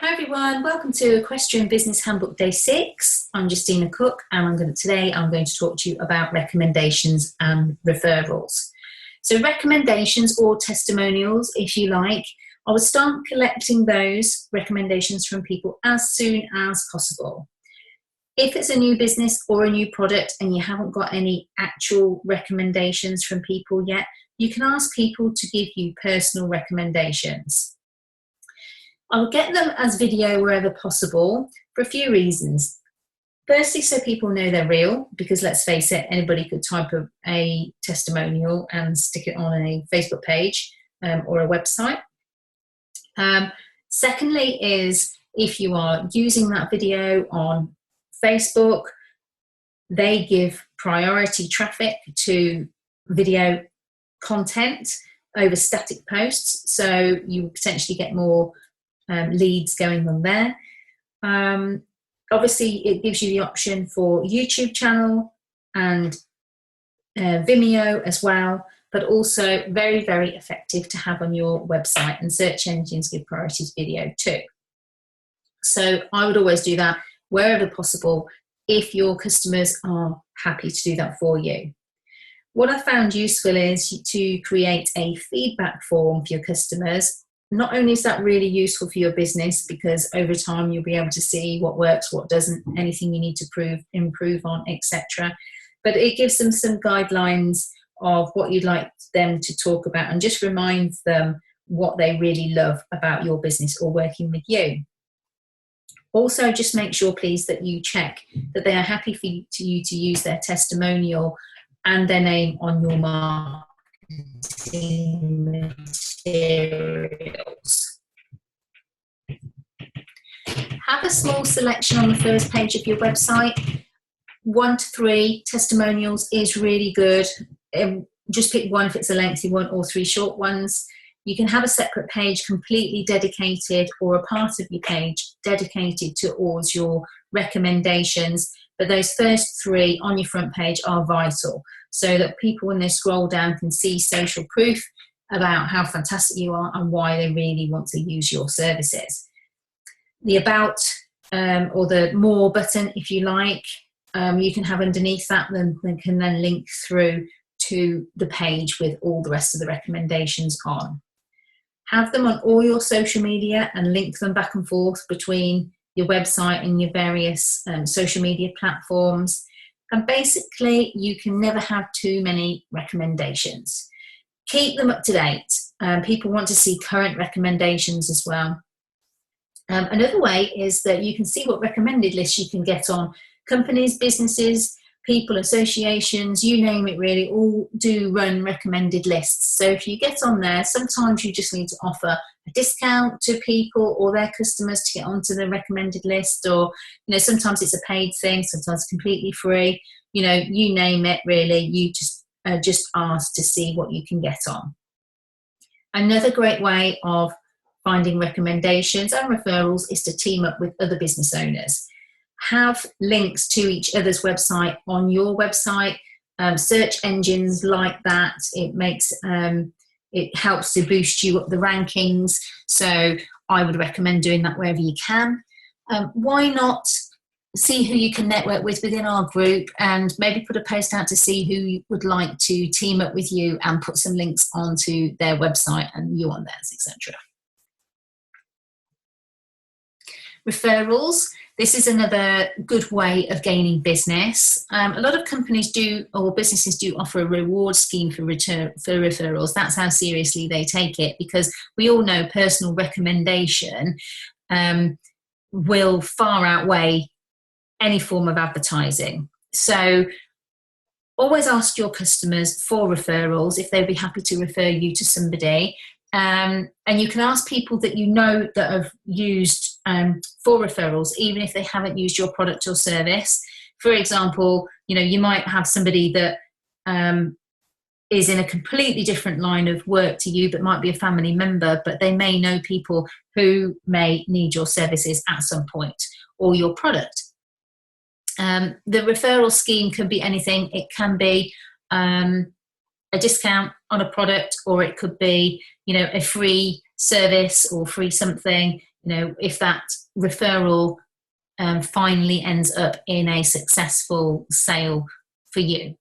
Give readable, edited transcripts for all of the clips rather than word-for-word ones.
Hi everyone, welcome to Equestrian Business Handbook Day 6. I'm Justina Cook and today I'm going to talk to you about recommendations and referrals. So recommendations or testimonials, if you like, I would start collecting those recommendations from people as soon as possible. If it's a new business or a new product and you haven't got any actual recommendations from people yet, you can ask people to give you personal recommendations. I will get them as video wherever possible for a few reasons. Firstly, so people know they're real, because let's face it, anybody could type a testimonial and stick it on a Facebook page or a website. Secondly is if you are using that video on Facebook, they give priority traffic to video content over static posts, so you potentially get more leads going on there. Obviously, it gives you the option for YouTube channel and Vimeo as well, but also very, very effective to have on your website, and search engines give priority to video too. So I would always do that wherever possible if your customers are happy to do that for you. What I found useful is to create a feedback form for your customers. Not only is that really useful for your business, because over time you'll be able to see what works, what doesn't, anything you need to improve on, etc. But it gives them some guidelines of what you'd like them to talk about, and just reminds them what they really love about your business or working with you. Also, just make sure, please, that you check that they are happy for you to use their testimonial and their name on your marketing materials. Have a small selection on the first page of your website. 1 to 3 testimonials is really good. Just pick one if it's a lengthy one, or 3 short ones. You can have a separate page completely dedicated, or a part of your page dedicated towards your recommendations, but those first 3 on your front page are vital, so that people, when they scroll down, can see social proof about how fantastic you are and why they really want to use your services. The About or the More button, if you like, you can have underneath that, then can then link through to the page with all the rest of the recommendations on. Have them on all your social media and link them back and forth between your website and your various social media platforms. And basically, you can never have too many recommendations. Keep them up to date. People want to see current recommendations as well. Another way is that you can see what recommended lists you can get on. Companies, businesses, people, associations, you name it really, all do run recommended lists. So if you get on there, sometimes you just need to offer a discount to people or their customers to get onto the recommended list, or sometimes it's a paid thing, sometimes completely free. You name it really. You just ask to see what you can get on. Another great way of finding recommendations and referrals is to team up with other business owners. Have links to each other's website on your website. Search engines like that. It helps to boost you up the rankings. So I would recommend doing that wherever you can. Why not see who you can network with within our group, and maybe put a post out to see who you would like to team up with you, and put some links onto their website and you on theirs, etc. Referrals. This is another good way of gaining business. A lot of companies do, or businesses do, offer a reward scheme for referrals. That's how seriously they take it, because we all know personal recommendation will far outweigh any form of advertising. So always ask your customers for referrals if they'd be happy to refer you to somebody. And you can ask people that you know that have used for referrals, even if they haven't used your product or service. For example, you might have somebody that is in a completely different line of work to you, but might be a family member, but they may know people who may need your services at some point, or your product. The referral scheme can be anything. It can be a discount on a product, or it could be, a free service or free something. you know, if that referral finally ends up in a successful sale for you.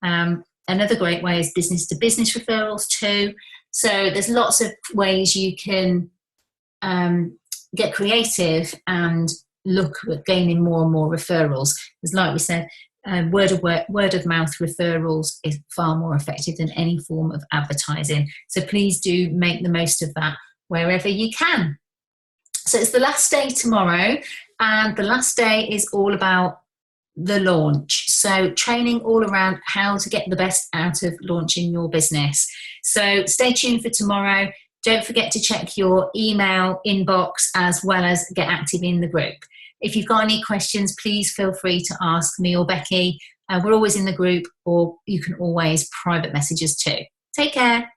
Another great way is business to business referrals too. So there's lots of ways you can get creative and look at gaining more and more referrals. Because like we said, word of mouth referrals is far more effective than any form of advertising. So please do make the most of that wherever you can. So it's the last day tomorrow, and the last day is all about the launch. So training all around how to get the best out of launching your business. So stay tuned for tomorrow. Don't forget to check your email inbox as well as get active in the group. If you've got any questions, please feel free to ask me or Becky. We're always in the group, or you can always private message us too. Take care.